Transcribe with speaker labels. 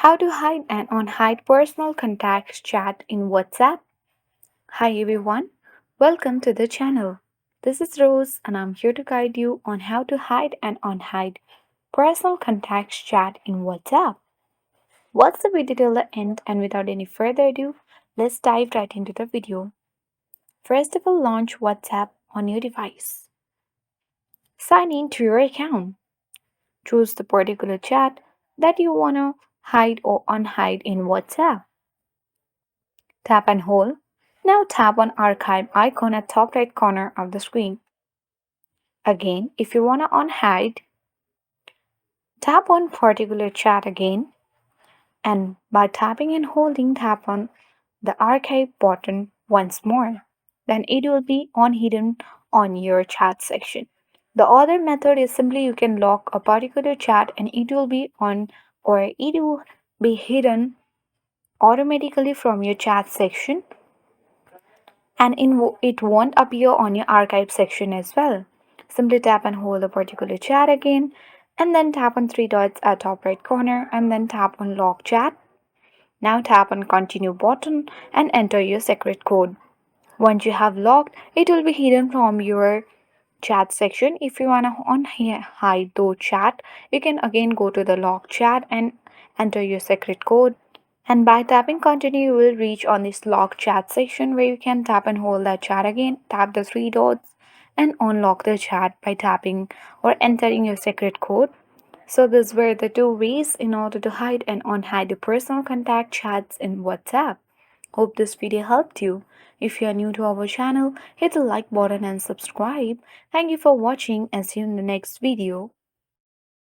Speaker 1: How to hide and unhide personal contacts chat in WhatsApp. Hi everyone, welcome to the channel. This is Rose and I'm here to guide you on how to hide and unhide personal contacts chat in WhatsApp. Watch the video till the end and without any further ado, let's dive right into the video. First of all, launch WhatsApp on your device. Sign in to your account. Choose the particular chat that you want to hide or unhide in WhatsApp. Tap and hold. Now tap on archive icon at top right corner of the screen. Again, if you want to unhide, tap on particular chat again and by tapping and holding tap on the archive button once more. Then it will be unhidden on your chat section. The other method is simply you can lock a particular chat and it will be on or it will be hidden automatically from your chat section and it won't appear on your archive section as well. Simply tap and hold a particular chat again and then tap on three dots at top right corner and then tap on lock chat. Now tap on continue button and enter your secret code. Once you have logged, it will be hidden from your chat section. If you want to unhide those chat, you can again go to the lock chat and enter your secret code, and by tapping continue, you will reach on this lock chat section where you can tap and hold that chat again, tap the three dots and unlock the chat by tapping or entering your secret code. So these were the two ways in order to hide and unhide the personal contact chats in WhatsApp. Hope this video helped you. If you are new to our channel, hit the like button and subscribe. Thank you for watching and see you in the next video.